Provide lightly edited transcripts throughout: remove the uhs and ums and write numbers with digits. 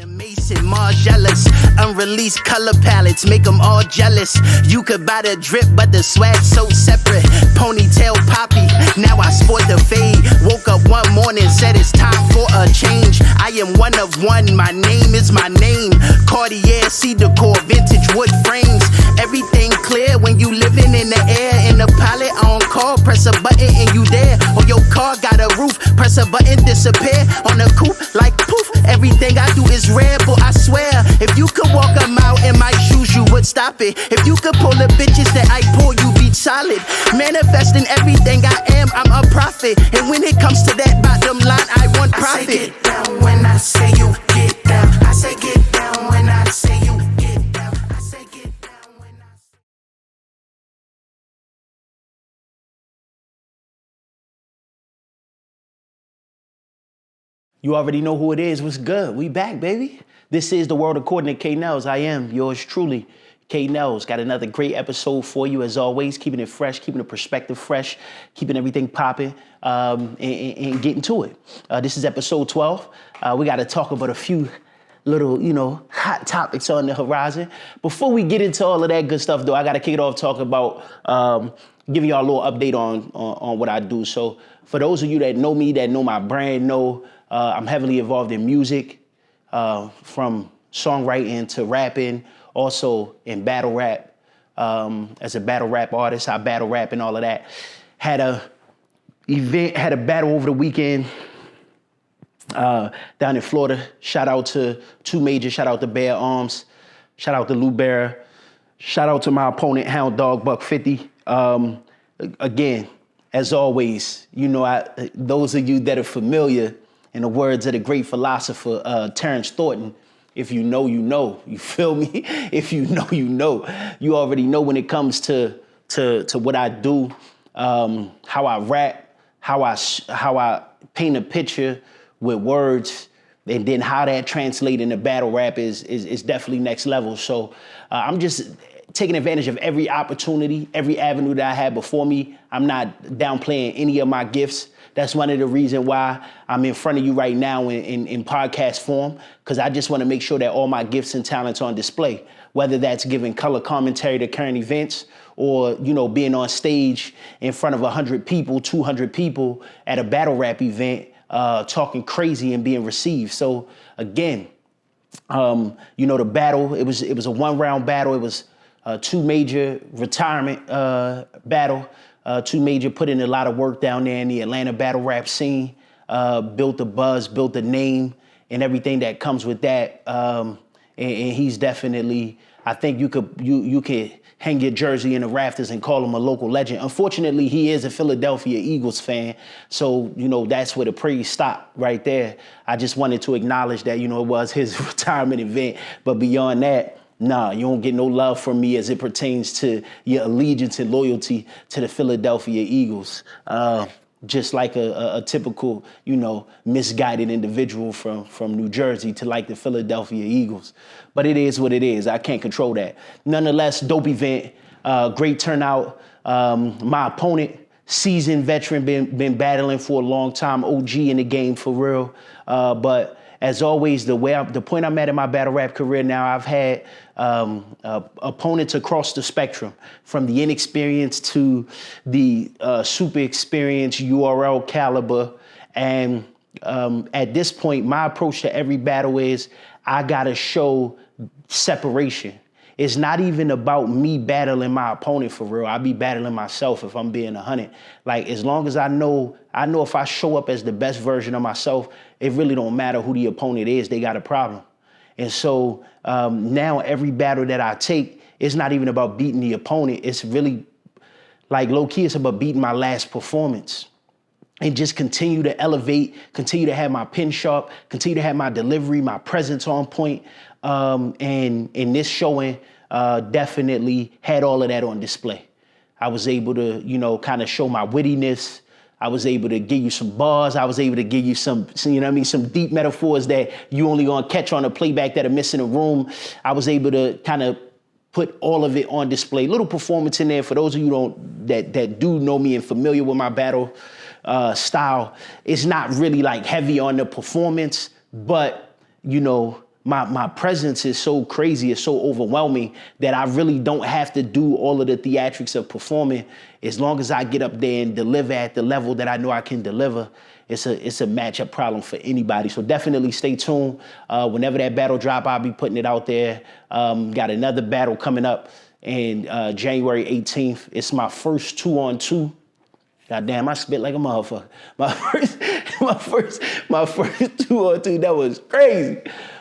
Mason, Margielas, unreleased color palettes, make them all jealous. You could buy the drip, but the swag's so separate. Ponytail poppy, now I sport the fade. Woke up one morning, said it's time for a change. I am one of one, my name is my name. Cartier, cedar core, vintage wood frames. Everything clear when you living in the air. In the pilot on call, press a button and you there. Or your car got a roof, press a button, disappear. On the coupe, like poof, everything I do is rare, but I swear, if you could walk a mile in my shoes, you would stop it. If you could pull the bitches that I pull, you be solid. Manifesting everything I am, I'm a prophet. And when it comes to that bottom line, I want profit. I say get down when I say you get down. I say get down when I say you get down. I say get down when I say. You already know who it is. What's good? We back, baby. This is The World According to K. Nellz. I am yours truly, K. Nellz. Got another great episode for you, as always, keeping it fresh, keeping the perspective fresh, keeping everything popping, and getting to it. This is episode 12. We got to talk about a few little, hot topics on the horizon. Before we get into all of that good stuff, though, I got to kick it off talking about giving y'all a little update on what I do. So for those of you that know me, that know my brand, I'm heavily involved in music, from songwriting to rapping, also in battle rap. As a battle rap artist, I battle rap and all of that. Had a battle over the weekend down in Florida. Shout out to Two Major, shout out to Bear Arms, shout out to Lou Bear, shout out to my opponent, Hound Dog Buck 50. Again, as always, those of you that are familiar, in the words of the great philosopher, Terrence Thornton, if you know, you know. You feel me? If you know, you know. You already know when it comes to what I do, how I rap, how I paint a picture with words, and then how that translates into battle rap is definitely next level. So I'm just taking advantage of every opportunity, every avenue that I had before me. I'm not downplaying any of my gifts. That's one of the reasons why I'm in front of you right now in podcast form, because I just want to make sure that all my gifts and talents are on display, whether that's giving color commentary to current events or, being on stage in front of 100 people, 200 people at a battle rap event, talking crazy and being received. So again, the battle, it was a 1-round battle. It was Two Major retirement battle. Two Major put in a lot of work down there in the Atlanta battle rap scene, built the buzz, built the name, and everything that comes with that. And he's definitely, I think you could hang your jersey in the rafters and call him a local legend. Unfortunately, he is a Philadelphia Eagles fan, so that's where the praise stopped right there. I just wanted to acknowledge that it was his retirement event, but beyond that, nah, you don't get no love from me as it pertains to your allegiance and loyalty to the Philadelphia Eagles. Just like a typical, misguided individual from New Jersey to like the Philadelphia Eagles. But it is what it is. I can't control that. Nonetheless, dope event, great turnout. My opponent, seasoned veteran, been battling for a long time, OG in the game for real. But as always, the point I'm at in my battle rap career now, I've had opponents across the spectrum, from the inexperienced to the super experienced URL caliber. And at this point, my approach to every battle is I gotta show separation. It's not even about me battling my opponent for real. I be battling myself if I'm being 100. Like, as long as I know if I show up as the best version of myself, it really don't matter who the opponent is, they got a problem. And so now every battle that I take, it's not even about beating the opponent. It's really, like, low-key, it's about beating my last performance. And just continue to elevate, continue to have my pen sharp, continue to have my delivery, my presence on point. And in this showing, definitely had all of that on display. I was able to, kind of show my wittiness. I was able to give you some bars. I was able to give you some deep metaphors that you only gonna catch on a playback that are missing a room. I was able to kind of put all of it on display. Little performance in there for those of you that do know me and familiar with my battle style. It's not really like heavy on the performance, but my presence is so crazy, it's so overwhelming that I really don't have to do all of the theatrics of performing. As long as I get up there and deliver at the level that I know I can deliver, it's a matchup problem for anybody. So definitely stay tuned. Whenever that battle drop, I'll be putting it out there. Got another battle coming up in January 18th. It's my first 2-on-2. God damn, I spit like a motherfucker. My first 2-on-2, that was crazy.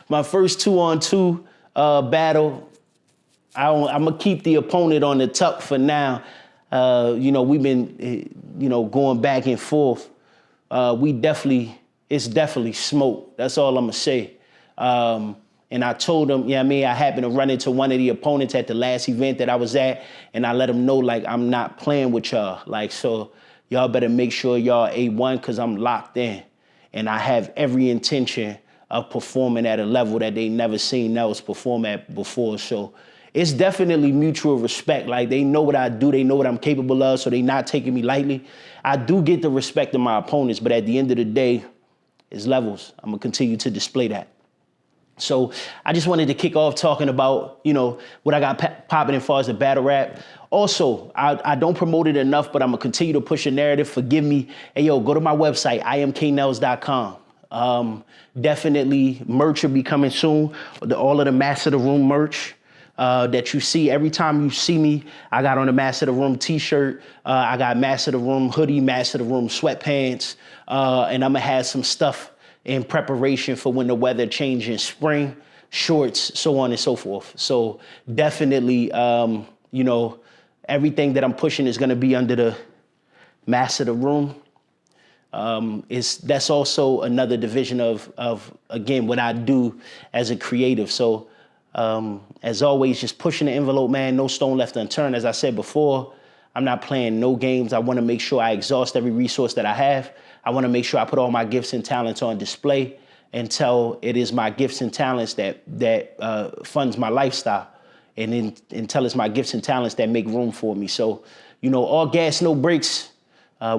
My first 2-on-2 battle, I'm gonna keep the opponent on the tuck for now. We've been, going back and forth. It's definitely smoke. That's all I'm gonna say. And I told him, I happened to run into one of the opponents at the last event that I was at, and I let him know, like, I'm not playing with y'all. Like, so y'all better make sure y'all A1, because I'm locked in. And I have every intention of performing at a level that they never seen Nellz perform at before. So it's definitely mutual respect. Like, they know what I do, they know what I'm capable of, so they not taking me lightly. I do get the respect of my opponents, but at the end of the day, it's levels. I'm gonna continue to display that. So I just wanted to kick off talking about, what I got popping as far as the battle rap. Also, I don't promote it enough, but I'm gonna continue to push a narrative. Forgive me. Hey, go to my website, imknellz.com. Definitely merch will be coming soon. All of the Master of the Room merch that you see. Every time you see me, I got on a Master of the Room t-shirt. I got Master of the Room hoodie, Master of the Room sweatpants. And I'm gonna have some stuff in preparation for when the weather changes in spring, shorts, so on and so forth. So definitely, everything that I'm pushing is gonna be under the Master of the Room. That's also another division of again, what I do as a creative. So as always, just pushing the envelope, man, no stone left unturned. As I said before, I'm not playing no games. I wanna make sure I exhaust every resource that I have. I wanna make sure I put all my gifts and talents on display until it is my gifts and talents that funds my lifestyle. And until it's my gifts and talents that make room for me. So, all gas, no brakes.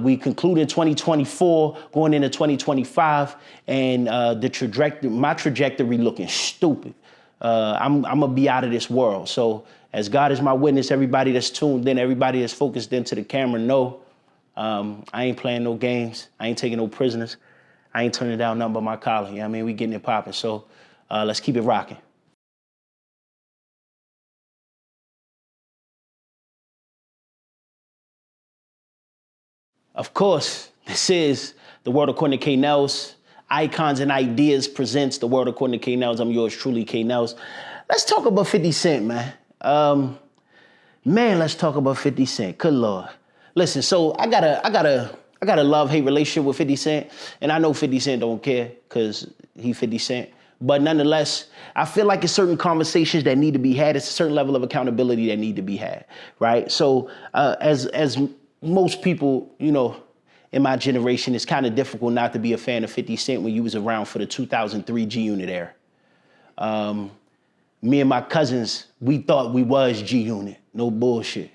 We concluded 2024, going into 2025, and my trajectory looking stupid. I'm gonna be out of this world. So as God is my witness, everybody that's tuned in, everybody that's focused into the camera know I ain't playing no games. I ain't taking no prisoners. I ain't turning down nothing but my collar. We getting it popping. So let's keep it rocking. Of course, this is The World According to K. Nellz. Icons and Ideas presents The World According to K. Nellz. I'm yours truly, K. Nellz. Let's talk about 50 Cent, man. Let's talk about 50 Cent. Good Lord. Listen, so I got a love-hate relationship with 50 Cent, and I know 50 Cent don't care because he 50 Cent. But nonetheless, I feel like it's certain conversations that need to be had. It's a certain level of accountability that need to be had, right? So as most people, in my generation, it's kind of difficult not to be a fan of 50 Cent when you was around for the 2003 G-Unit era. Me and my cousins, we thought we was G-Unit. No bullshit.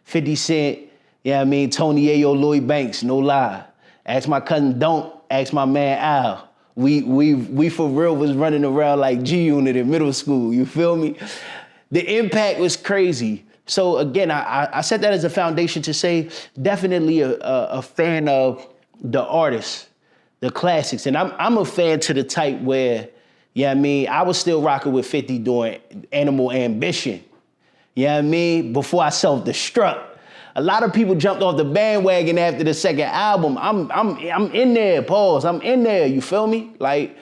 50 Cent, Tony Ayo, Lloyd Banks, no lie. Ask my cousin Don't, ask my man Al. We for real was running around like G-Unit in middle school, you feel me? The impact was crazy. So again, I set that as a foundation to say definitely a fan of the artists, the classics. And I'm a fan to the type where, I was still rocking with 50 during Animal Ambition. Before I self-destruct. A lot of people jumped off the bandwagon after the second album. I'm in there, pause. I'm in there, you feel me? Like,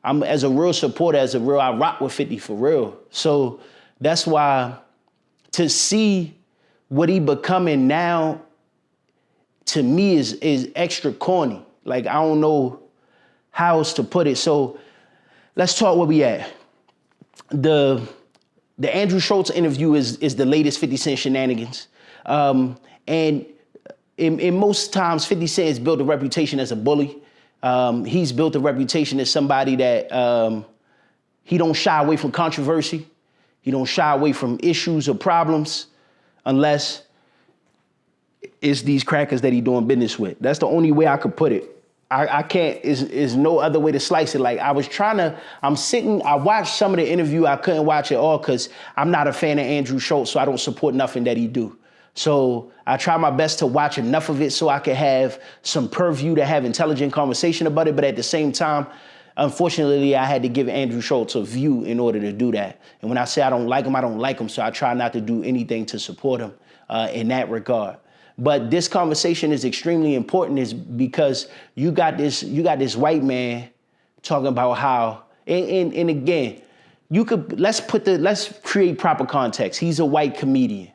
I'm as a real supporter, I rock with 50 for real. So that's why to see what he becoming now, to me, is extra corny. Like, I don't know how else to put it. So let's talk where we at. The Andrew Schultz interview is the latest 50 Cent shenanigans. And in most times, 50 Cent has built a reputation as a bully. He's built a reputation as somebody that he don't shy away from controversy. He don't shy away from issues or problems unless it's these crackers that he doing business with. That's the only way I could put it. I can't, is no other way to slice it. Like I watched some of the interview, I couldn't watch it all because I'm not a fan of Andrew Schultz, so I don't support nothing that he do. So I try my best to watch enough of it so I can have some purview to have intelligent conversation about it, but at the same time, unfortunately, I had to give Andrew Schultz a view in order to do that. And when I say I don't like him, so I try not to do anything to support him in that regard. But this conversation is extremely important is because you got this white man talking about how, and again, let's create proper context. He's a white comedian,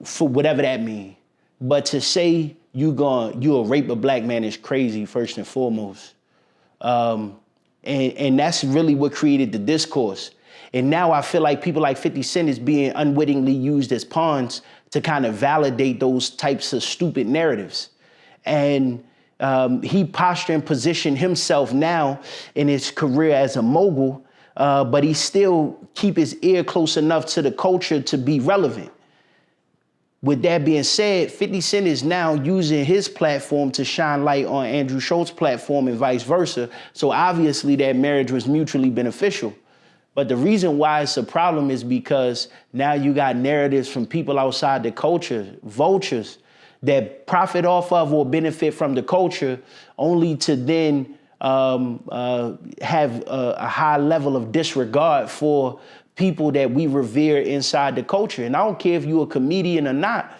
for whatever that means. But to say you'll rape a black man is crazy, first and foremost. And that's really what created the discourse. And now I feel like people like 50 Cent is being unwittingly used as pawns to kind of validate those types of stupid narratives. And he posture and position himself now in his career as a mogul, but he still keep his ear close enough to the culture to be relevant. With that being said, 50 Cent is now using his platform to shine light on Andrew Schultz's platform and vice versa. So obviously that marriage was mutually beneficial. But the reason why it's a problem is because now you got narratives from people outside the culture, vultures, that profit off of or benefit from the culture only to then have a high level of disregard for people that we revere inside the culture. And I don't care if you're a comedian or not,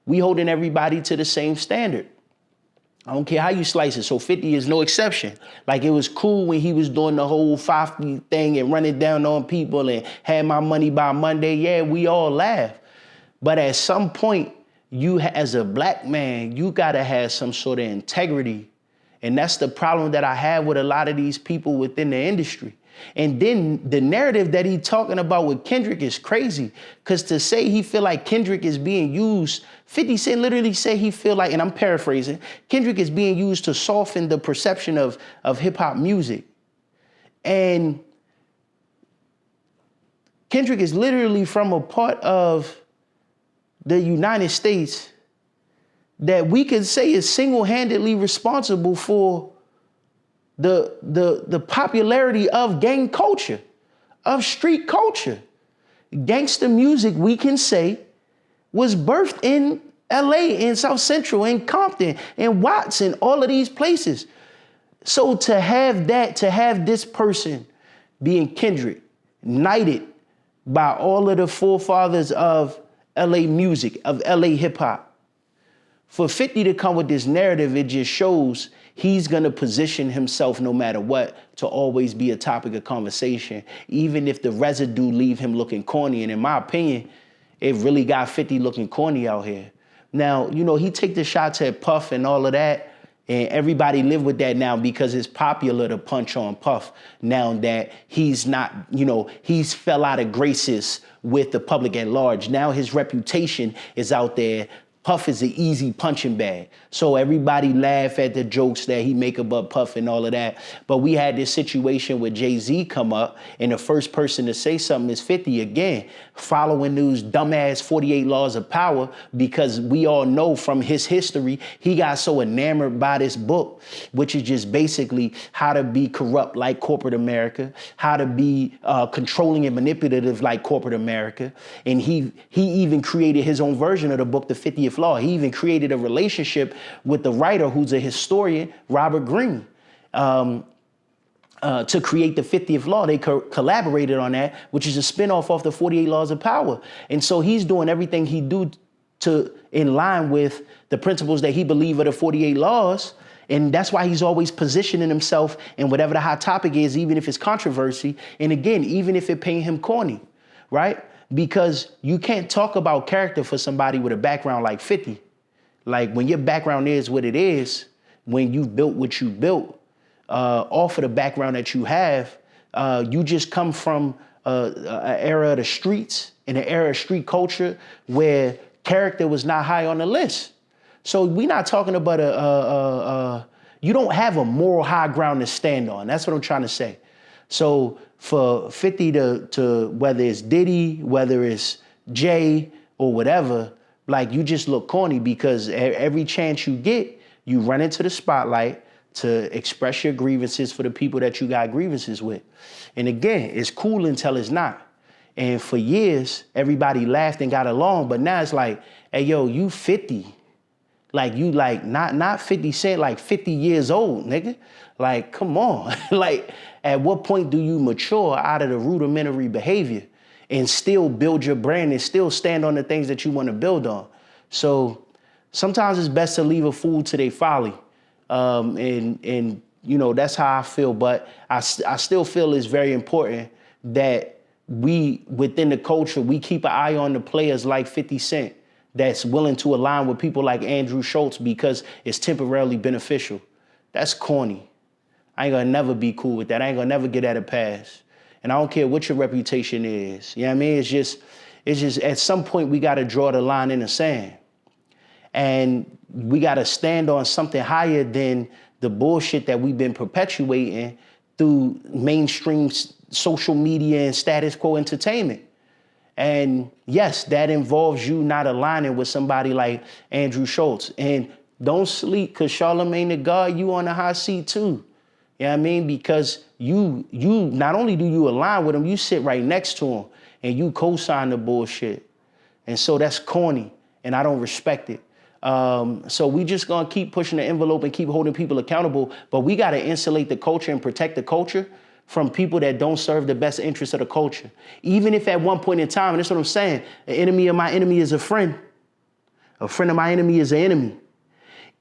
we holding everybody to the same standard. I don't care how you slice it. So 50 is no exception. Like it was cool when he was doing the whole 50 thing and running down on people and had my money by Monday. Yeah, we all laugh. But at some point, you as a black man, you gotta have some sort of integrity. And that's the problem that I have with a lot of these people within the industry. And then the narrative that he talking about with Kendrick is crazy. Because to say he feel like Kendrick is being used, 50 Cent literally say he feel like, and I'm paraphrasing, Kendrick is being used to soften the perception of hip hop music. And Kendrick is literally from a part of the United States that we could say is single-handedly responsible for the popularity of gang culture, of street culture. Gangsta music, we can say, was birthed in LA, in South Central, in Compton, in Watts, and all of these places. So to have this person being Kendrick, knighted by all of the forefathers of LA music, of LA hip hop, for 50 to come with this narrative, it just shows he's gonna position himself no matter what to always be a topic of conversation, even if the residue leave him looking corny. And in my opinion, it really got 50 looking corny out here. Now, you know, he take the shots at Puff and all of that, and everybody live with that now because it's popular to punch on Puff now that he's not, you know, he's fell out of graces with the public at large. Now his reputation is out there. Puff is an easy punching bag. So everybody laugh at the jokes that he make about Puff and all of that. But we had this situation with Jay-Z come up, and the first person to say something is 50 again, following those dumbass 48 laws of power, because we all know from his history, he got so enamored by this book, which is just basically how to be corrupt like corporate America, how to be controlling and manipulative like corporate America. And he even created his own version of the book, The 50th Law. He even created a relationship with the writer who's a historian, Robert Greene, to create the 50th Law. They collaborated on that, which is a spinoff off the 48 Laws of Power. And so he's doing everything he do to in line with the principles that he believe are the 48 Laws. And that's why he's always positioning himself in whatever the hot topic is, even if it's controversy. And again, even if it paint him corny, right? Because you can't talk about character for somebody with a background like 50. Like when your background is what it is, when you built what you built, off of the background that you have, you just come from an era of the streets, in an era of street culture where character was not high on the list. So we're not talking about you don't have a moral high ground to stand on. That's what I'm trying to say. So for 50 to whether it's Diddy, whether it's Jay or whatever, like you just look corny because every chance you get, You run into the spotlight to express your grievances for the people that you got grievances with. And again, it's cool until it's not. And for years, everybody laughed and got along, but now it's like, hey, yo, you 50. Like, you like, not 50 Cent, like 50 years old, nigga. Like, come on. Like, at what point do you mature out of the rudimentary behavior and still build your brand and still stand on the things that you want to build on? So sometimes it's best to leave a fool to their folly. And you know, that's how I feel. But I still feel it's very important that we, within the culture, we keep an eye on the players like 50 Cent that's willing to align with people like Andrew Schultz because it's temporarily beneficial. That's corny. I ain't gonna never be cool with that. I ain't gonna never get at a pass. And I don't care what your reputation is. You know what I mean? It's just at some point we gotta draw the line in the sand. And we gotta stand on something higher than the bullshit that we've been perpetuating through mainstream social media and status quo entertainment. And yes, that involves you not aligning with somebody like Andrew Schultz. And don't sleep, because Charlamagne the God, you on the hot seat too. You know what I mean? Because you not only do you align with him, you sit right next to him and you co-sign the bullshit. And so that's corny and I don't respect it. So we just gonna keep pushing the envelope and keep holding people accountable, but we gotta insulate the culture and protect the culture from people that don't serve the best interests of the culture. Even if at one point in time, and that's what I'm saying, an enemy of my enemy is a friend of my enemy is an enemy.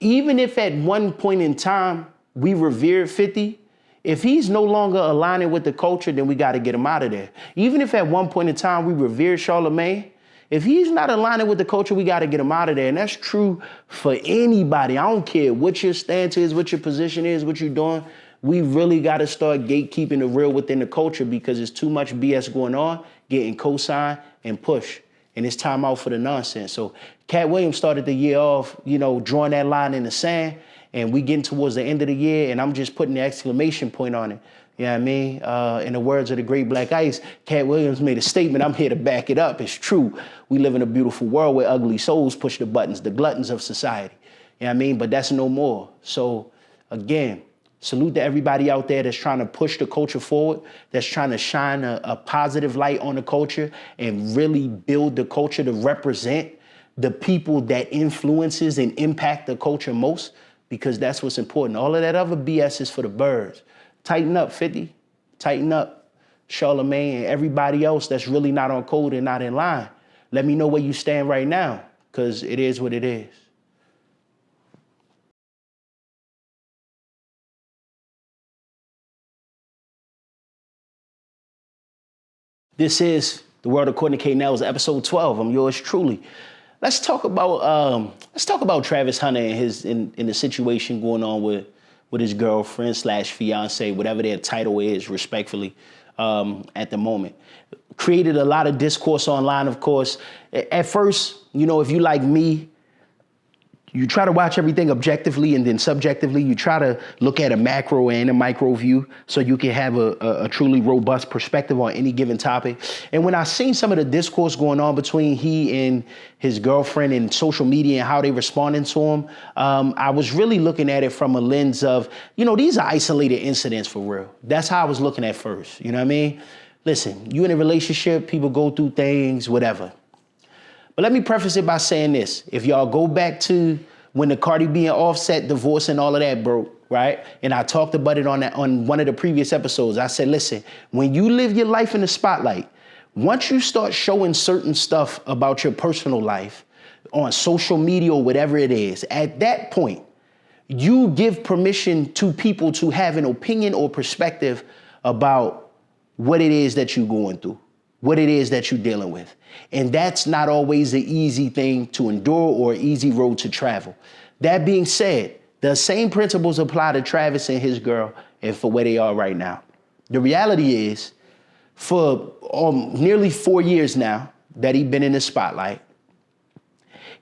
Even if at one point in time we revered 50, if he's no longer aligning with the culture, then we gotta get him out of there. Even if at one point in time we revered Charlamagne, if he's not aligning with the culture, we got to get him out of there. And that's true for anybody. I don't care what your stance is, what your position is, what you're doing. We really got to start gatekeeping the real within the culture because there's too much BS going on, getting co-signed and pushed. And it's time out for the nonsense. So Cat Williams started the year off, you know, drawing that line in the sand. And we getting towards the end of the year, and I'm just putting the exclamation point on it. You know what I mean? In the words of the great Black Ice, Cat Williams made a statement. I'm here to back it up. It's true. We live in a beautiful world where ugly souls push the buttons, the gluttons of society. You know what I mean? But that's no more. So again, salute to everybody out there that's trying to push the culture forward, that's trying to shine a positive light on the culture and really build the culture to represent the people that influences and impact the culture most, because that's what's important. All of that other BS is for the birds. Tighten up, 50. Tighten up, Charlamagne, and everybody else that's really not on code and not in line. Let me know where you stand right now, because it is what it is. This is The World According to K. Nellz, episode 12. I'm yours truly. Let's talk about Travis Hunter and his in the situation going on with his girlfriend / fiance, whatever their title is, respectfully, at the moment. Created a lot of discourse online, of course. At first, you know, if you like me, you try to watch everything objectively, and then subjectively, you try to look at a macro and a micro view so you can have a truly robust perspective on any given topic. And when I seen some of the discourse going on between he and his girlfriend and social media and how they responding to him, I was really looking at it from a lens of, you know, these are isolated incidents for real. That's how I was looking at first. You know what I mean? Listen, you in a relationship, people go through things, whatever. But let me preface it by saying this. If y'all go back to when the Cardi B and Offset divorce and all of that broke, right? And I talked about it on one of the previous episodes. I said, listen, when you live your life in the spotlight, once you start showing certain stuff about your personal life on social media or whatever it is, at that point, you give permission to people to have an opinion or perspective about what it is that you're going through, what it is that you're dealing with. And that's not always an easy thing to endure or an easy road to travel. That being said, the same principles apply to Travis and his girl and for where they are right now. The reality is, for nearly 4 years now that he's been in the spotlight,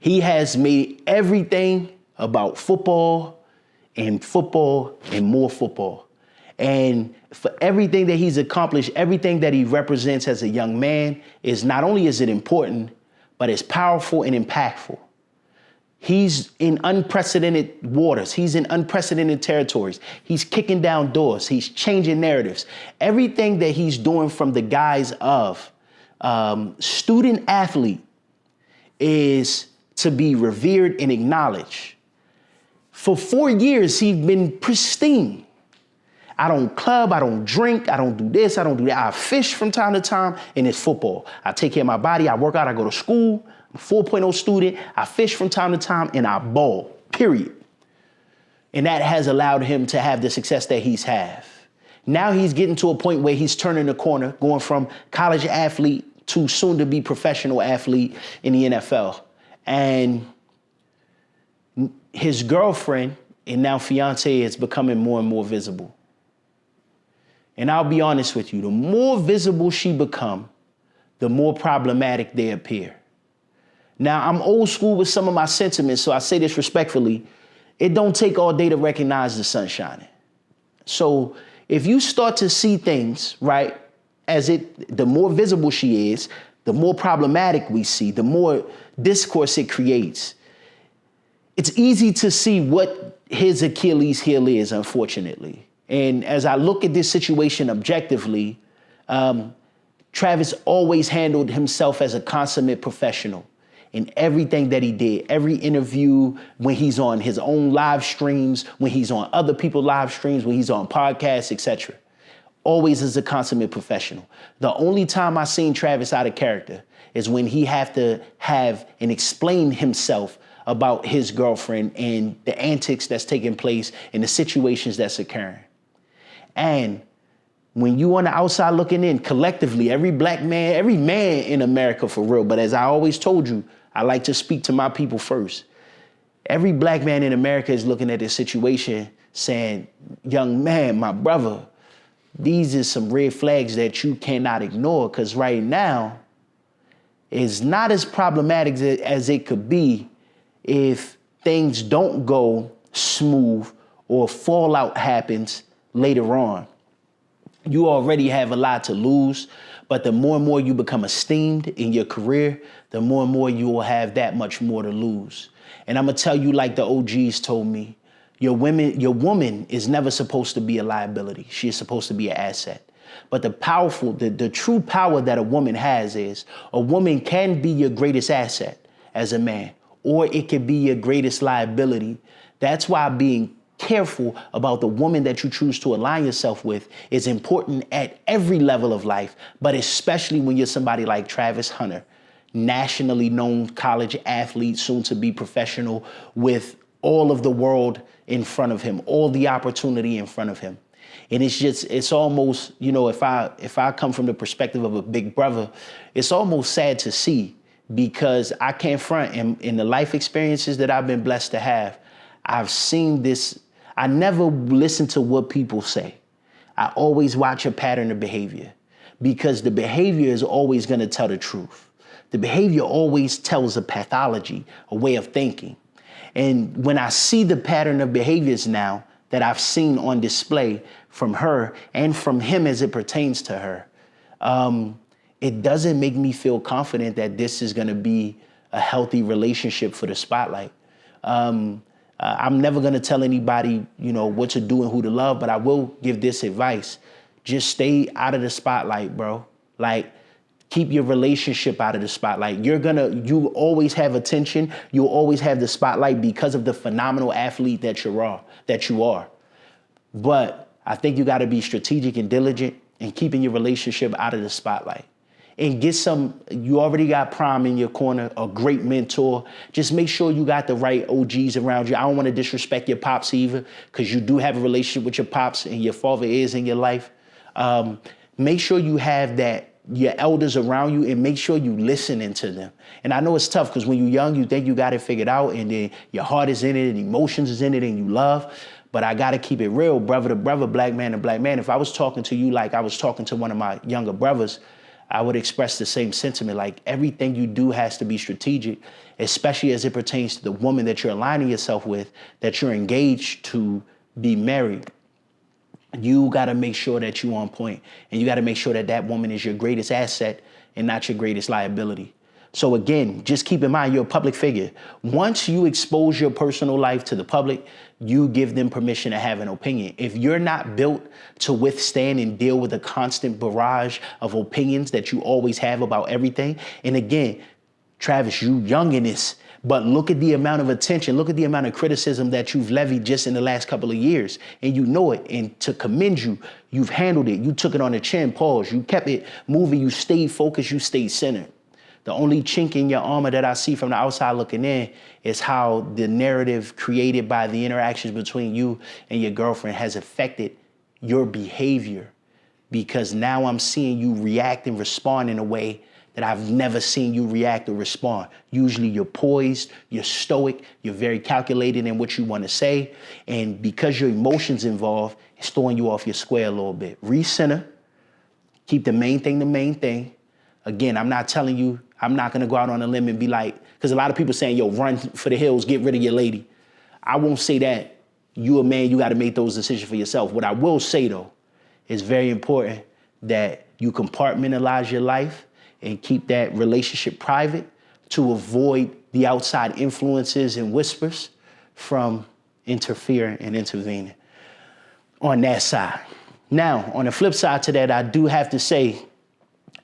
he has made everything about football and more football. And for everything that he's accomplished, everything that he represents as a young man is not only is it important, but it's powerful and impactful. He's in unprecedented waters. He's in unprecedented territories. He's kicking down doors. He's changing narratives. Everything that he's doing from the guise of student athlete is to be revered and acknowledged. For 4 years, he's been pristine. I don't club, I don't drink, I don't do this, I don't do that. I fish from time to time, and it's football. I take care of my body, I work out, I go to school. I'm a 4.0 student, I fish from time to time, and I ball, period. And that has allowed him to have the success that he's had. Now he's getting to a point where he's turning the corner, going from college athlete to soon to be professional athlete in the NFL. And his girlfriend and now fiance is becoming more and more visible. And I'll be honest with you, the more visible she become, the more problematic they appear. Now, I'm old school with some of my sentiments, so I say this respectfully. It don't take all day to recognize the sun shining. So if you start to see things, right, the more visible she is, the more problematic we see, the more discourse it creates. It's easy to see what his Achilles heel is, unfortunately. And as I look at this situation objectively, Travis always handled himself as a consummate professional in everything that he did, every interview, when he's on his own live streams, when he's on other people's live streams, when he's on podcasts, etc. Always as a consummate professional. The only time I seen Travis out of character is when he have to have and explain himself about his girlfriend and the antics that's taking place and the situations that's occurring. And when you on the outside looking in, collectively, every black man, every man in America for real, but as I always told you, I like to speak to my people first. Every black man in America is looking at this situation saying, young man, my brother, these are some red flags that you cannot ignore, because right now it's not as problematic as it could be if things don't go smooth or fallout happens later on. You already have a lot to lose, but the more and more you become esteemed in your career, the more and more you will have that much more to lose. And I'm gonna tell you, like the OGs told me, your woman is never supposed to be a liability. She is supposed to be an asset. But the true power that a woman has is a woman can be your greatest asset as a man, or it can be your greatest liability. That's why being careful about the woman that you choose to align yourself with is important at every level of life, but especially when you're somebody like Travis Hunter, nationally known college athlete, soon to be professional, with all of the world in front of him, all the opportunity in front of him. And it's almost, if I come from the perspective of a big brother, it's almost sad to see, because I can't front in the life experiences that I've been blessed to have. I've seen this. I never listen to what people say. I always watch a pattern of behavior, because the behavior is always going to tell the truth. The behavior always tells a pathology, a way of thinking. And when I see the pattern of behaviors now that I've seen on display from her and from him as it pertains to her, it doesn't make me feel confident that this is going to be a healthy relationship for the spotlight. I'm never going to tell anybody, what to do and who to love, but I will give this advice. Just stay out of the spotlight, bro. Like, keep your relationship out of the spotlight. You always have attention. You'll always have the spotlight because of the phenomenal athlete that you are. But I think you got to be strategic and diligent in keeping your relationship out of the spotlight. And you already got Prime in your corner, a great mentor. Just make sure you got the right OGs around you. I don't want to disrespect your pops either, because you do have a relationship with your pops and your father is in your life. Make sure you have your elders around you, and make sure you listening to them. And I know it's tough, because when you're young, you think you got it figured out, and then your heart is in it, and emotions is in it, and you love. But I got to keep it real, brother to brother, black man to black man. If I was talking to you like I was talking to one of my younger brothers, I would express the same sentiment. Like, everything you do has to be strategic, especially as it pertains to the woman that you're aligning yourself with, that you're engaged to be married. You got to make sure that you're on point, and you got to make sure that that woman is your greatest asset and not your greatest liability. So again, just keep in mind, you're a public figure. Once you expose your personal life to the public, you give them permission to have an opinion. If you're not built to withstand and deal with a constant barrage of opinions that you always have about everything, and again, Travis, you young in this, but look at the amount of attention, look at the amount of criticism that you've levied just in the last couple of years, and you know it. And to commend you, you've handled it. You took it on the chin, pause. You kept it moving. You stayed focused. You stayed centered. The only chink in your armor that I see from the outside looking in is how the narrative created by the interactions between you and your girlfriend has affected your behavior, because now I'm seeing you react and respond in a way that I've never seen you react or respond. Usually you're poised, you're stoic, you're very calculated in what you want to say. And because your emotions involved, it's throwing you off your square a little bit. Recenter, keep the main thing the main thing. Again, I'm not telling you, I'm not gonna go out on a limb and be like, because a lot of people saying, yo, run for the hills, get rid of your lady. I won't say that. You a man, you gotta make those decisions for yourself. What I will say though, is very important that you compartmentalize your life and keep that relationship private to avoid the outside influences and whispers from interfering and intervening on that side. Now, on the flip side to that, I do have to say,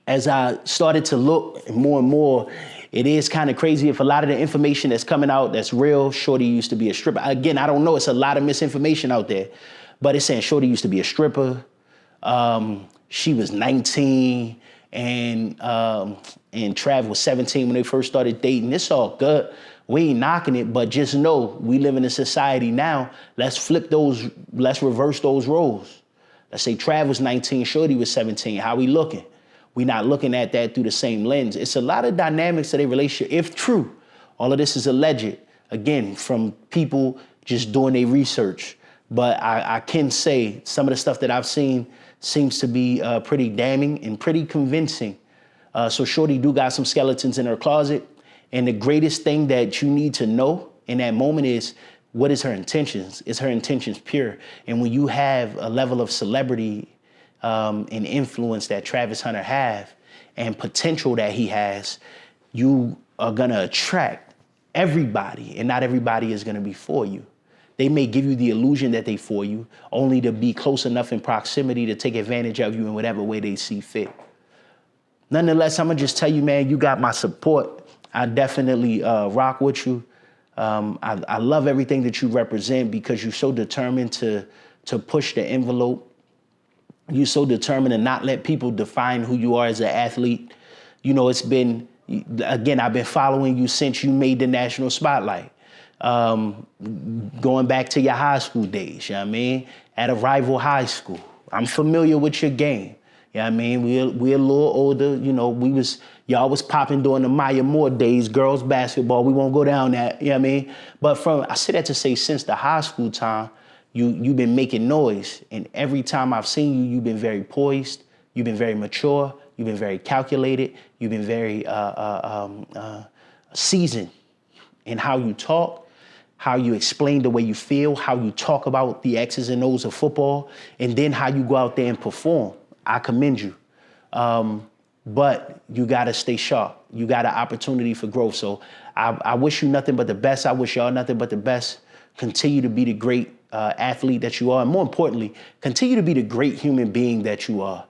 as I started to look more and more, it is kind of crazy if a lot of the information that's coming out that's real. Shorty used to be a stripper. Again, I don't know. It's a lot of misinformation out there, but it's saying Shorty used to be a stripper. She was 19 and Trav was 17 when they first started dating. It's all good. We ain't knocking it, but just know we live in a society now. Let's reverse those roles. Let's say Trav was 19, Shorty was 17. How we looking? We not looking at that through the same lens. It's a lot of dynamics of a relationship, if true. All of this is alleged, again, from people just doing their research. But I can say some of the stuff that I've seen seems to be pretty damning and pretty convincing. So Shorty do got some skeletons in her closet. And the greatest thing that you need to know in that moment is, what is her intentions? Is her intentions pure? And when you have a level of celebrity and influence that Travis Hunter have and potential that he has, you are gonna attract everybody, and not everybody is gonna be for you. They may give you the illusion that they for you, only to be close enough in proximity to take advantage of you in whatever way they see fit. Nonetheless, I'm gonna just tell you, man, you got my support. I definitely rock with you. I love everything that you represent, because you're so determined to push the envelope. You're so determined to not let people define who you are as an athlete. You know, it's been, again, I've been following you since you made the national spotlight. Going back to your high school days, you know what I mean? At a rival high school. I'm familiar with your game. You know what I mean? We're a little older, you know, y'all was popping during the Maya Moore days, girls basketball. We won't go down that, you know what I mean? But I say that to say, since the high school time, you've been making noise. And every time I've seen you, you've been very poised. You've been very mature. You've been very calculated. You've been very seasoned in how you talk, how you explain the way you feel, how you talk about the X's and O's of football, and then how you go out there and perform. I commend you. But you gotta stay sharp. You got an opportunity for growth. So I wish you nothing but the best. I wish y'all nothing but the best. Continue to be the great athlete that you are. And more importantly, continue to be the great human being that you are.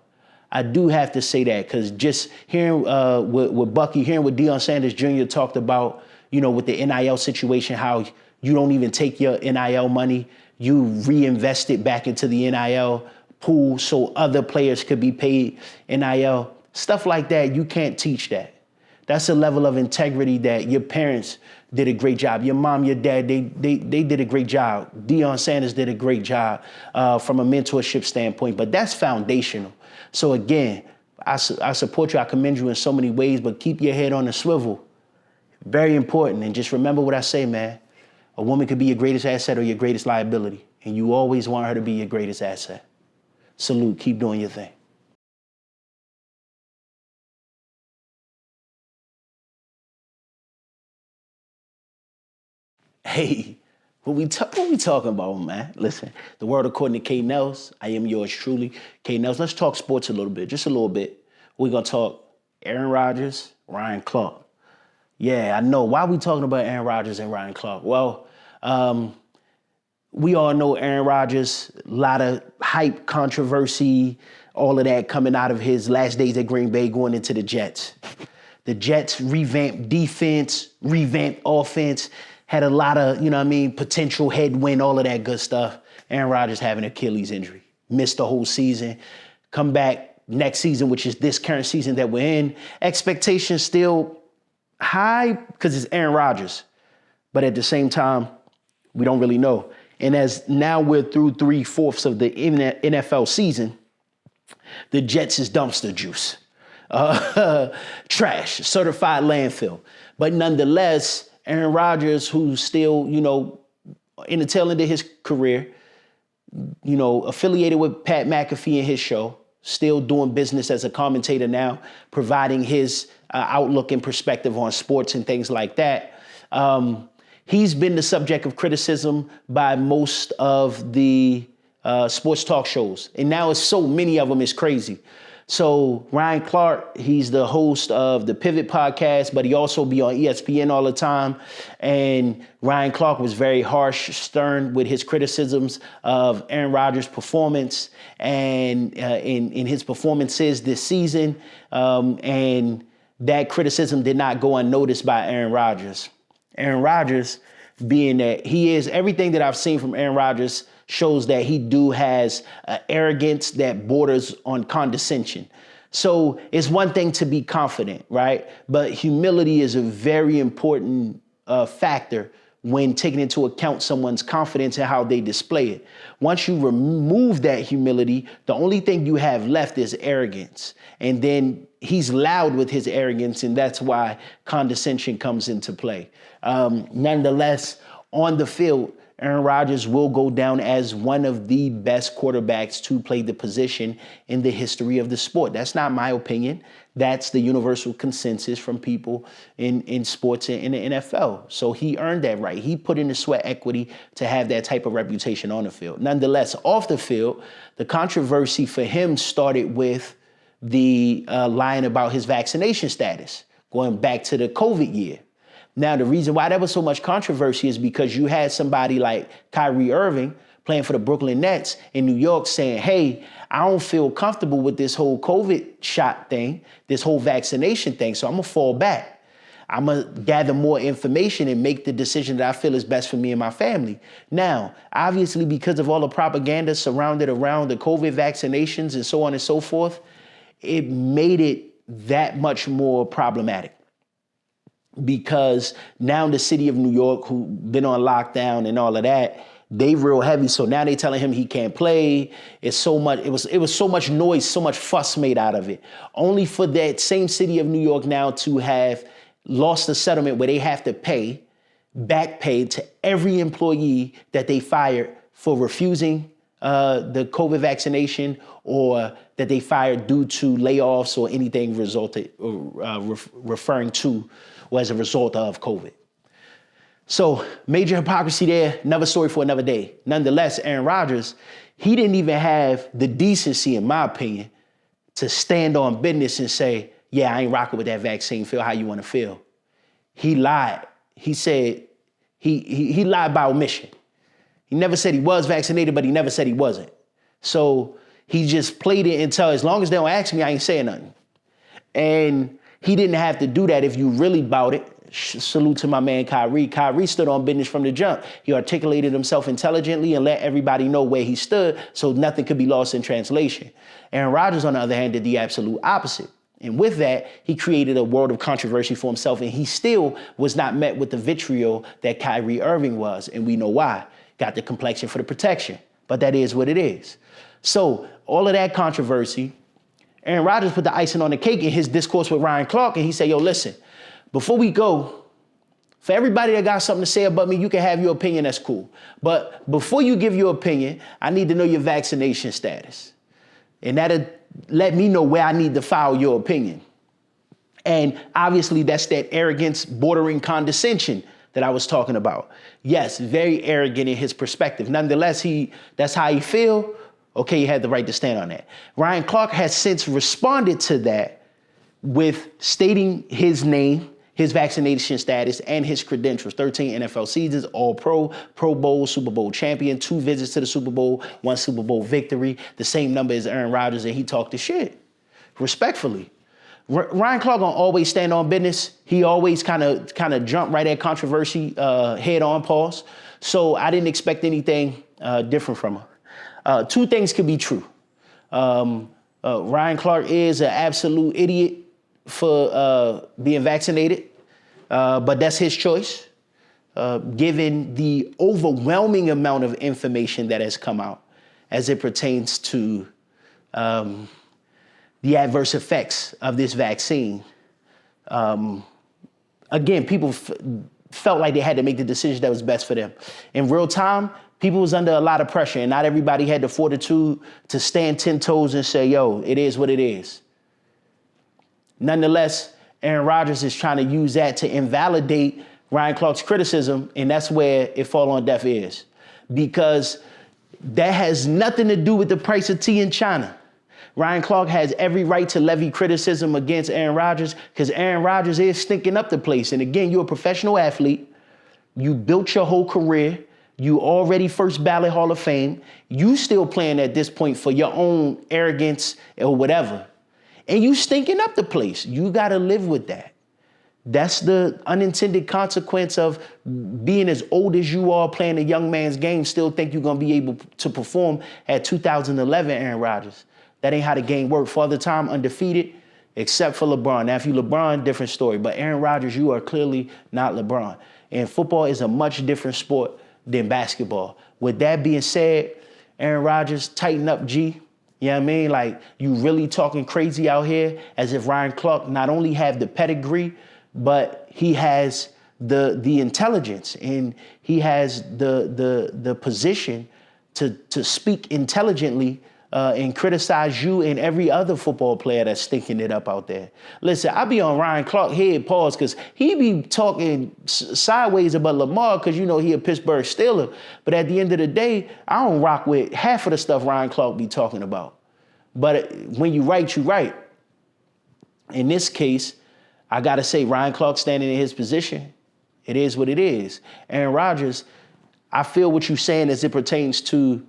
I do have to say that, because just hearing with Bucky, hearing what Deion Sanders Jr. talked about, you know, with the NIL situation, how you don't even take your NIL money, you reinvest it back into the NIL pool so other players could be paid NIL. Stuff like that, you can't teach that. That's a level of integrity that your parents did a great job. Your mom, your dad, they did a great job. Deion Sanders did a great job from a mentorship standpoint, but that's foundational. So again, I support you, I commend you in so many ways, but keep your head on the swivel. Very important, and just remember what I say, man. A woman could be your greatest asset or your greatest liability, and you always want her to be your greatest asset. Salute, keep doing your thing. Hey, what we talking about, man? Listen, the world according to K. Nellz. I am yours truly, K. Nellz. Let's talk sports a little bit, just a little bit. We're gonna talk Aaron Rodgers, Ryan Clark. Yeah, I know. Why are we talking about Aaron Rodgers and Ryan Clark? Well, we all know Aaron Rodgers, a lot of hype, controversy, all of that coming out of his last days at Green Bay going into the Jets. The Jets revamped defense, revamped offense, had a lot of, potential headwind, all of that good stuff. Aaron Rodgers having an Achilles injury, missed the whole season, come back next season, which is this current season that we're in. Expectations still high because it's Aaron Rodgers. But at the same time, we don't really know. And as now we're through 3/4 of the NFL season, the Jets is dumpster juice. Trash, certified landfill. But nonetheless, Aaron Rodgers, who's still, in the tail end of his career, affiliated with Pat McAfee and his show, still doing business as a commentator now, providing his outlook and perspective on sports and things like that. He's been the subject of criticism by most of the sports talk shows. And now it's so many of them, it's crazy. So Ryan Clark, he's the host of the Pivot podcast, but he also be on ESPN all the time. And Ryan Clark was very harsh, stern with his criticisms of Aaron Rodgers' performance and in his performances this season. And that criticism did not go unnoticed by Aaron Rodgers. Aaron Rodgers, being that he is, everything that I've seen from Aaron Rodgers shows that he has arrogance that borders on condescension. So it's one thing to be confident, right? But humility is a very important factor when taking into account someone's confidence and how they display it. Once you remove that humility, the only thing you have left is arrogance. And then he's loud with his arrogance, and that's why condescension comes into play. Nonetheless, on the field, Aaron Rodgers will go down as one of the best quarterbacks to play the position in the history of the sport. That's not my opinion. That's the universal consensus from people in sports and in the NFL. So he earned that right. He put in the sweat equity to have that type of reputation on the field. Nonetheless, off the field, the controversy for him started with the line about his vaccination status, going back to the COVID year. Now, the reason why that was so much controversy is because you had somebody like Kyrie Irving playing for the Brooklyn Nets in New York saying, hey, I don't feel comfortable with this whole COVID shot thing, this whole vaccination thing, so I'm going to fall back. I'm going to gather more information and make the decision that I feel is best for me and my family. Now, obviously, because of all the propaganda surrounded around the COVID vaccinations and so on and so forth, it made it that much more problematic. Because now the city of New York, who been on lockdown and all of that, they real heavy. So now they telling him he can't play. It's so much. It was so much noise, so much fuss made out of it. Only for that same city of New York now to have lost a settlement where they have to pay back pay to every employee that they fired for refusing the COVID vaccination, or that they fired due to layoffs or anything resulted referring to or as a result of COVID. So major hypocrisy there, another story for another day. Nonetheless, Aaron Rodgers, he didn't even have the decency, in my opinion, to stand on business and say, yeah, I ain't rocking with that vaccine, feel how you want to feel. He lied. He said, he lied by omission. He never said he was vaccinated, but he never said he wasn't. So he just played it until, as long as they don't ask me, I ain't saying nothing. And he didn't have to do that if you really bout it. Salute to my man Kyrie. Kyrie stood on business from the jump. He articulated himself intelligently and let everybody know where he stood so nothing could be lost in translation. Aaron Rodgers, on the other hand, did the absolute opposite. And with that, he created a world of controversy for himself, and he still was not met with the vitriol that Kyrie Irving was. And we know why. Got the complexion for the protection. But that is what it is. So all of that controversy, Aaron Rodgers put the icing on the cake in his discourse with Ryan Clark, and he said, yo, listen, before we go, for everybody that got something to say about me, you can have your opinion, that's cool. But before you give your opinion, I need to know your vaccination status. And that'll let me know where I need to file your opinion. And obviously that's that arrogance bordering condescension that I was talking about. Yes, very arrogant in his perspective. Nonetheless, that's how he feel. Okay, you had the right to stand on that. Ryan Clark has since responded to that with stating his name, his vaccination status and his credentials. 13 NFL seasons, All-Pro, Pro Bowl, Super Bowl champion, 2 visits to the Super Bowl, 1 Super Bowl victory, the same number as Aaron Rodgers, and he talked the shit. Respectfully. Ryan Clark gonna always stand on business. He always kind of jump right at controversy head on, pause. So I didn't expect anything different from him. 2 things could be true. Ryan Clark is an absolute idiot for being vaccinated, but that's his choice, given the overwhelming amount of information that has come out as it pertains to the adverse effects of this vaccine. Again, people felt like they had to make the decision that was best for them. In real time, people was under a lot of pressure, and not everybody had the fortitude to stand 10 toes and say, yo, it is what it is. Nonetheless, Aaron Rodgers is trying to use that to invalidate Ryan Clark's criticism, and that's where it fall on deaf ears. Because that has nothing to do with the price of tea in China. Ryan Clark has every right to levy criticism against Aaron Rodgers because Aaron Rodgers is stinking up the place. And again, you're a professional athlete. You built your whole career. You already first ballot Hall of Fame. You still playing at this point for your own arrogance or whatever. And you stinking up the place. You got to live with that. That's the unintended consequence of being as old as you are, playing a young man's game, still think you're going to be able to perform at 2011 Aaron Rodgers. That ain't how the game worked. Father Time undefeated, except for LeBron. Now, if you LeBron, different story. But Aaron Rodgers, you are clearly not LeBron. And football is a much different sport than basketball. With that being said, Aaron Rodgers, tighten up, G. You know what I mean? Like, you really talking crazy out here as if Ryan Clark not only have the pedigree, but he has the intelligence and he has the position to speak intelligently and criticize you and every other football player that's stinking it up out there. Listen, I be on Ryan Clark head, pause, because he be talking sideways about Lamar because, you know, he a Pittsburgh Steeler. But at the end of the day, I don't rock with half of the stuff Ryan Clark be talking about. But when you right, you right. In this case, I got to say, Ryan Clark standing in his position, it is what it is. Aaron Rodgers, I feel what you're saying as it pertains to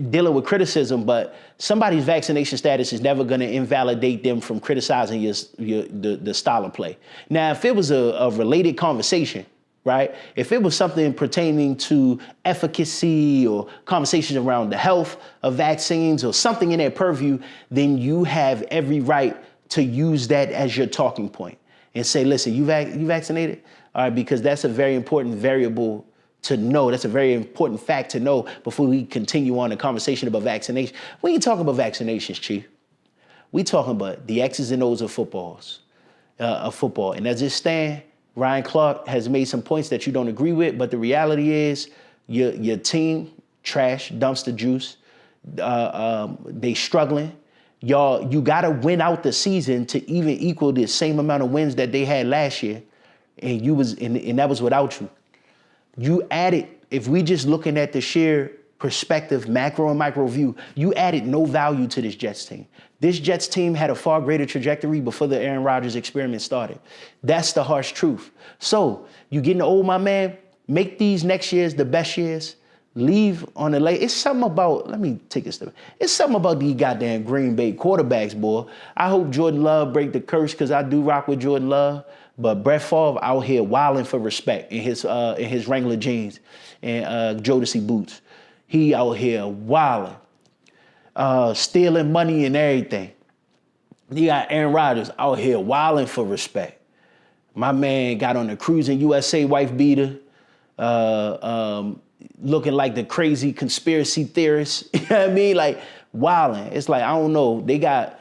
dealing with criticism, but somebody's vaccination status is never going to invalidate them from criticizing the style of play. Now, if it was a related conversation, right? If it was something pertaining to efficacy or conversations around the health of vaccines or something in their purview, then you have every right to use that as your talking point and say, listen, you vaccinated? All right, because that's a very important variable to know. That's a very important fact to know before we continue on the conversation about vaccination. We ain't talking about vaccinations, Chief. We talking about the X's and O's of football. And as it stands, Ryan Clark has made some points that you don't agree with, but the reality is your team, trash, dumpster juice, they struggling. You got to win out the season to even equal the same amount of wins that they had last year, and that was without you. You added, if we just looking at the sheer perspective, macro and micro view, you added no value to this Jets team. This Jets team had a far greater trajectory before the Aaron Rodgers experiment started. That's the harsh truth. So you getting old, my man, make these next years the best years. Leave on the late. It's something about, let me take a step. It's something about these goddamn Green Bay quarterbacks, boy. I hope Jordan Love break the curse because I do rock with Jordan Love. But Brett Favre out here wilding for respect in his Wrangler jeans and Jodeci boots. He out here wilding, stealing money and everything. You got Aaron Rodgers out here wilding for respect. My man got on the Cruising USA wife beater, looking like the crazy conspiracy theorist. You know what I mean? Like wilding. It's like, I don't know. The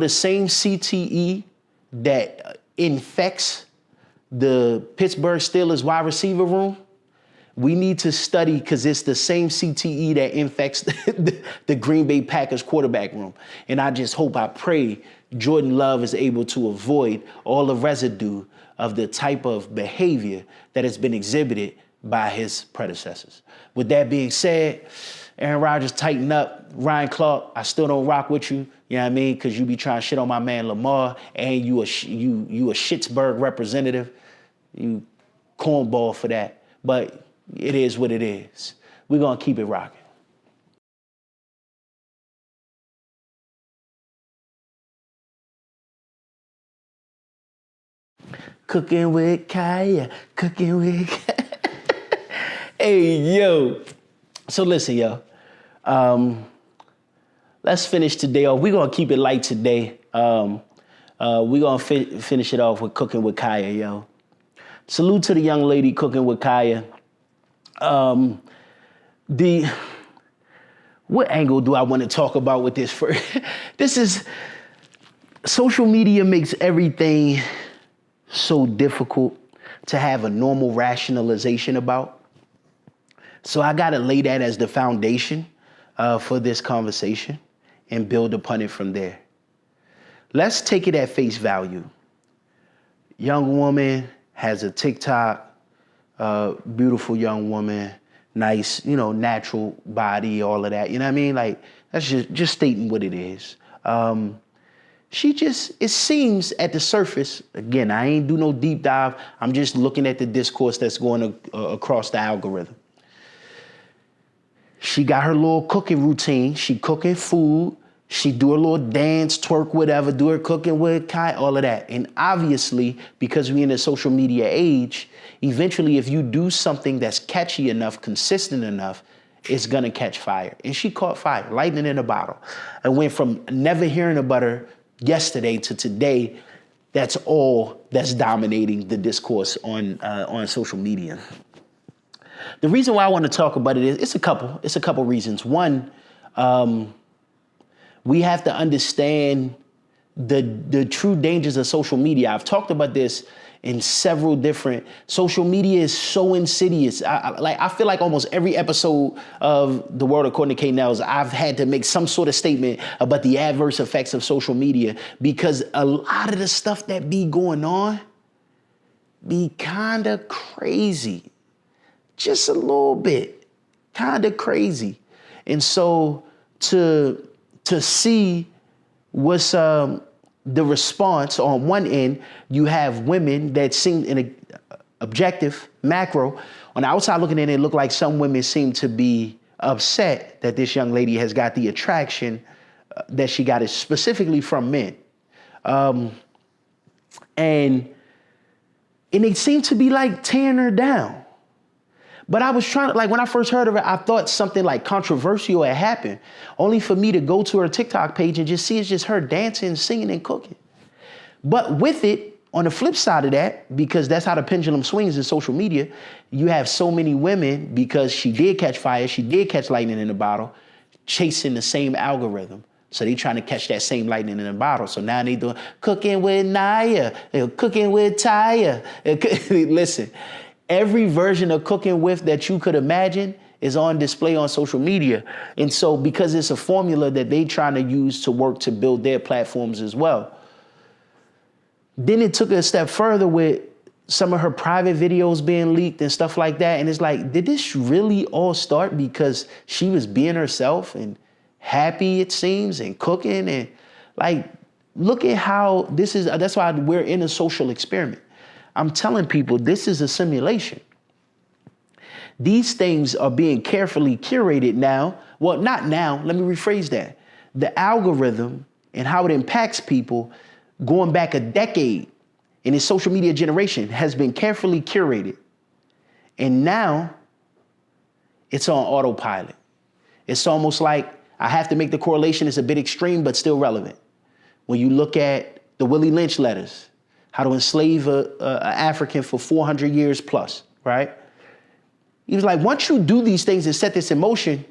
same CTE that infects the Pittsburgh Steelers wide receiver room, we need to study because it's the same CTE that infects the Green Bay Packers quarterback room. And I just hope, I pray Jordan Love is able to avoid all the residue of the type of behavior that has been exhibited by his predecessors. With that being said, Aaron Rodgers, tighten up. Ryan Clark, I still don't rock with you. You know what I mean? Because you be trying to shit on my man Lamar, and you a Schittsburg representative. You cornball for that. But it is what it is. We're going to keep it rocking. Cooking with Kaya, cooking with Kaya. Hey, yo. So listen, yo. Let's finish today off. We're going to keep it light today. We're going to finish it off with cooking with Kaya, yo. Salute to the young lady cooking with Kaya. What angle do I want to talk about with this first? Social media makes everything so difficult to have a normal rationalization about. So I got to lay that as the foundation for this conversation and build upon it from there. Let's take it at face value. Young woman has a TikTok, beautiful young woman, nice, natural body, all of that. You know what I mean? Like, that's just stating what it is. It seems at the surface, again, I ain't do no deep dive. I'm just looking at the discourse that's going across the algorithm. She got her little cooking routine. She cooking food. She do her little dance, twerk, whatever, do her cooking with Kai, all of that. And obviously, because we're in a social media age, eventually if you do something that's catchy enough, consistent enough, it's gonna catch fire. And she caught fire, lightning in a bottle. I went from never hearing about her yesterday to today. That's all that's dominating the discourse on social media. The reason why I want to talk about it is it's a couple reasons. One, we have to understand the true dangers of social media. I've talked about this in several different. Social media is so insidious. I feel like almost every episode of The World According to Nellz, I've had to make some sort of statement about the adverse effects of social media, because a lot of the stuff that be going on be kind of crazy. Just a little bit, kind of crazy. And so to see what's the response on one end, you have women that seem in a objective, macro, on the outside looking in, it look like some women seem to be upset that this young lady has got the attraction that she got, it specifically from men. And they seem to be like tearing her down. But I was trying to, like, when I first heard of it, I thought something like controversial had happened, only for me to go to her TikTok page and just see it's just her dancing, singing, and cooking. But with it, on the flip side of that, because that's how the pendulum swings in social media, you have so many women, because she did catch fire, she did catch lightning in a bottle, chasing the same algorithm. So they trying to catch that same lightning in a bottle. So now they doing cooking with Naya, cooking with Taya. Listen. Every version of cooking with that you could imagine is on display on social media. And so because it's a formula that they trying to use to work to build their platforms as well. Then it took it a step further with some of her private videos being leaked and stuff like that. And it's like, did this really all start because she was being herself and happy, it seems, and cooking? And like, look at how this is, that's why we're in a social experiment. I'm telling people this is a simulation. These things are being carefully curated now. Well, not now, let me rephrase that. The algorithm and how it impacts people going back a decade in this social media generation has been carefully curated. And now it's on autopilot. It's almost like, I have to make the correlation, it's a bit extreme, but still relevant. When you look at the Willie Lynch letters, how to enslave an African for 400 years plus, right? He was like, once you do these things and set this in motion,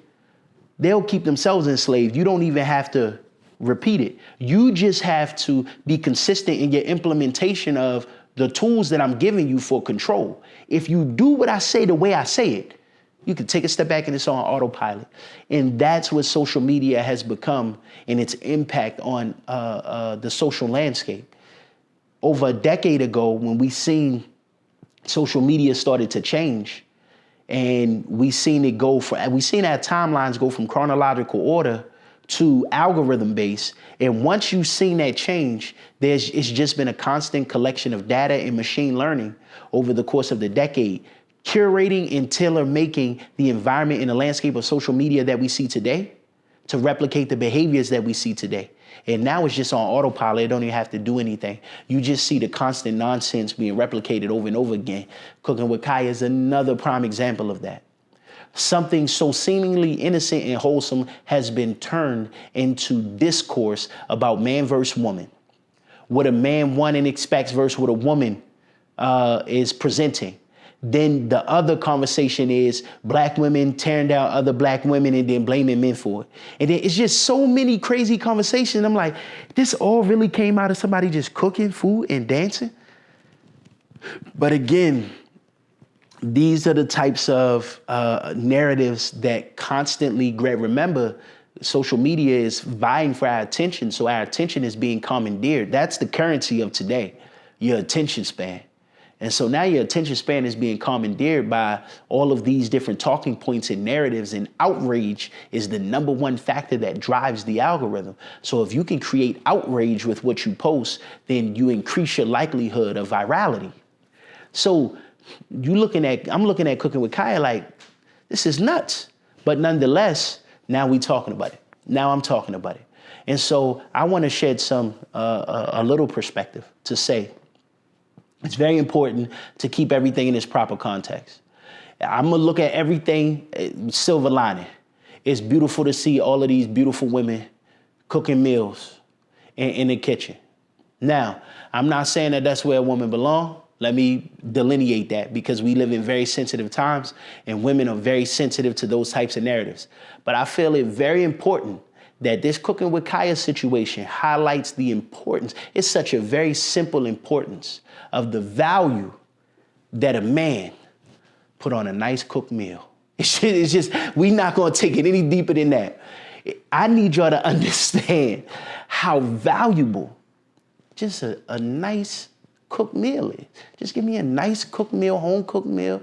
they'll keep themselves enslaved. You don't even have to repeat it. You just have to be consistent in your implementation of the tools that I'm giving you for control. If you do what I say the way I say it, you can take a step back and it's on autopilot. And that's what social media has become and its impact on the social landscape. Over a decade ago, when we seen social media started to change, and we seen our timelines go from chronological order to algorithm based. And once you've seen that change, it's just been a constant collection of data and machine learning over the course of the decade, curating and tailor making the environment and the landscape of social media that we see today to replicate the behaviors that we see today. And now it's just on autopilot. It don't even have to do anything. You just see the constant nonsense being replicated over and over again. Cooking with Kaya is another prime example of that. Something so seemingly innocent and wholesome has been turned into discourse about man versus woman. What a man wants and expects versus what a woman is presenting. Then the other conversation is black women tearing down other black women and then blaming men for it. And then it's just so many crazy conversations. I'm like, this all really came out of somebody just cooking food and dancing? But again, these are the types of narratives that constantly grab. Remember, social media is vying for our attention, so our attention is being commandeered. That's the currency of today, your attention span. And so now your attention span is being commandeered by all of these different talking points and narratives, and outrage is the number one factor that drives the algorithm. So if you can create outrage with what you post, then you increase your likelihood of virality. So I'm looking at Cooking with Kaya like, this is nuts. But nonetheless, now we talking about it. Now I'm talking about it. And so I want to shed a little perspective to say, it's very important to keep everything in its proper context. I'm going to look at everything silver lining. It's beautiful to see all of these beautiful women cooking meals in the kitchen. Now, I'm not saying that that's where a woman belongs. Let me delineate that, because we live in very sensitive times and women are very sensitive to those types of narratives. But I feel it very important that this Cooking with Kaya situation highlights the importance. It's such a very simple importance of the value that a man put on a nice cooked meal. It's just, we're not going to take it any deeper than that. I need y'all to understand how valuable just a nice cooked meal is. Just give me a nice cooked meal, home cooked meal.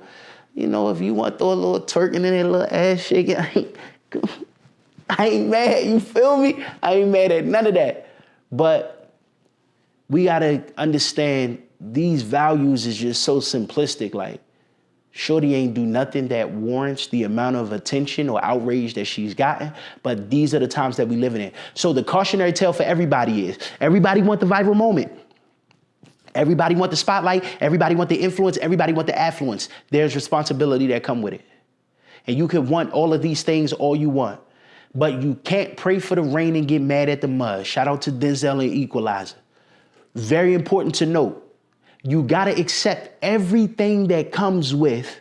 You know, if you want to throw a little turkey in there, a little ass shaking, I ain't mad, you feel me? I ain't mad at none of that. But we gotta understand these values is just so simplistic. Like, shorty ain't do nothing that warrants the amount of attention or outrage that she's gotten, but these are the times that we live in. So the cautionary tale for everybody is, everybody want the viral moment. Everybody want the spotlight, everybody want the influence, everybody want the affluence. There's responsibility that come with it. And you can want all of these things all you want, but you can't pray for the rain and get mad at the mud. Shout out to Denzel and Equalizer. Very important to note, you gotta accept everything that comes with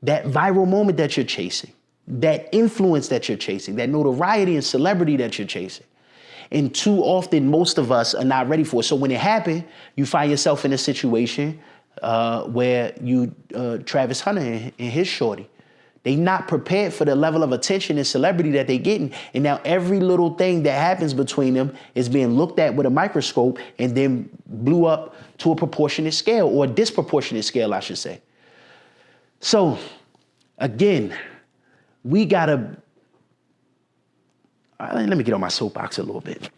that viral moment that you're chasing, that influence that you're chasing, that notoriety and celebrity that you're chasing. And too often, most of us are not ready for it. So when it happened, you find yourself in a situation where Travis Hunter and his shorty, they not prepared for the level of attention and celebrity that they getting. And now every little thing that happens between them is being looked at with a microscope and then blew up to a proportionate scale, or a disproportionate scale, I should say. So again, we gotta, let me get on my soapbox a little bit.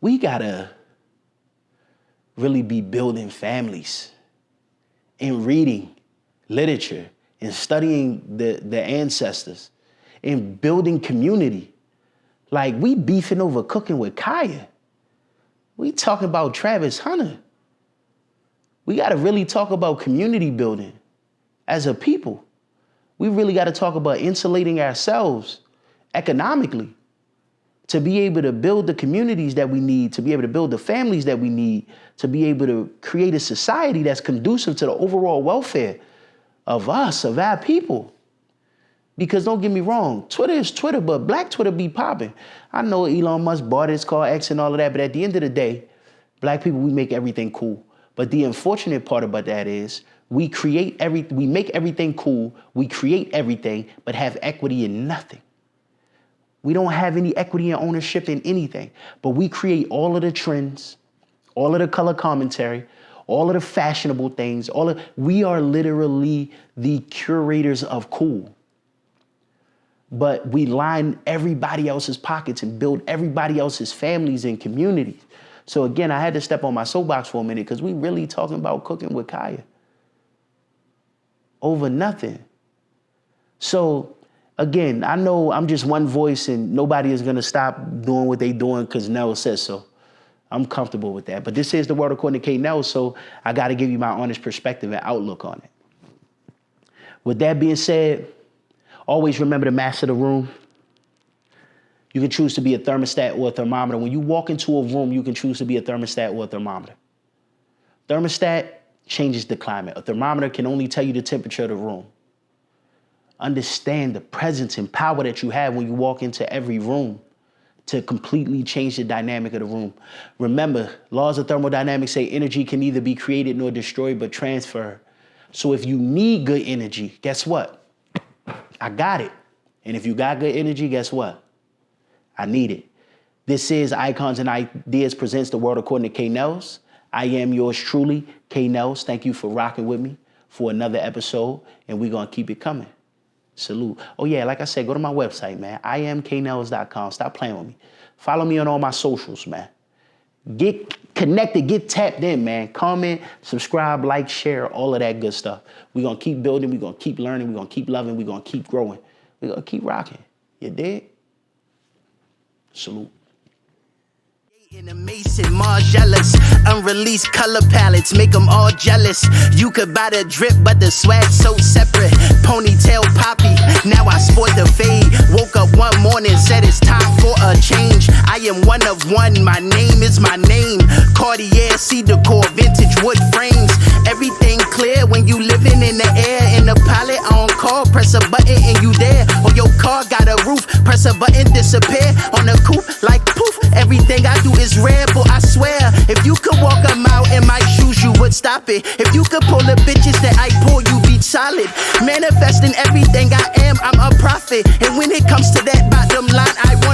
We gotta really be building families and reading literature and studying the ancestors and building community. Like, we beefing over Cooking with Kaya. We talking about Travis Hunter. We gotta really talk about community building as a people. We really gotta talk about insulating ourselves economically to be able to build the communities that we need, to be able to build the families that we need, to be able to create a society that's conducive to the overall welfare of us, of our people. Because don't get me wrong, Twitter is Twitter, but Black Twitter be popping. I know Elon Musk bought it, it's called X and all of that, but at the end of the day, Black people, we make everything cool. But the unfortunate part about that is we make everything cool, we create everything, but have equity in nothing. We don't have any equity and ownership in anything, but we create all of the trends, all of the color commentary, all of the fashionable things, we are literally the curators of cool. but we line everybody else's pockets and build everybody else's families and communities. So again, I had to step on my soapbox for a minute because we really talking about cooking with Kaya over nothing. So again, I know I'm just one voice and nobody is going to stop doing what they doing because Nellz says so. I'm comfortable with that. But this is the world according to K. Nellz, so I got to give you my honest perspective and outlook on it. With that being said, always remember to master the room. You can choose to be a thermostat or a thermometer. When you walk into a room, you can choose to be a thermostat or a thermometer. Thermostat changes the climate. A thermometer can only tell you the temperature of the room. Understand the presence and power that you have when you walk into every room to completely change the dynamic of the room. Remember, laws of thermodynamics say energy can neither be created nor destroyed, but transferred. So if you need good energy, guess what? I got it. And if you got good energy, guess what? I need it. This is Icons and Ideas presents The World According to K. Nellz. I am yours truly, K. Nellz. Thank you for rocking with me for another episode, and we're going to keep it coming. Salute. Oh, yeah, like I said, go to my website, man. IamKnellz.com. Stop playing with me. Follow me on all my socials, man. Get connected, get tapped in, man. Comment, subscribe, like, share, all of that good stuff. We're going to keep building. We're going to keep learning. We're going to keep loving. We're going to keep growing. We're going to keep rocking. You dig? Salute. In a Mason, Margielas, unreleased color palettes, make them all jealous. You could buy the drip, but the swag's so separate. Ponytail poppy, now I sport the fade. Woke up one morning, said it's time for a change. I am one of one, my name is my name. Cartier, cedar core, vintage wood frames. Everything clear when you living in the air. In the pilot on call, press a button and you there. Or your car got a roof, press a button, disappear. On the coupe, like poof, everything I do is rare, but I swear, if you could walk a mile in my shoes, you would stop it. If you could pull the bitches that I pull, you be solid. Manifesting everything I am, I'm a prophet. And when it comes to that bottom line, I want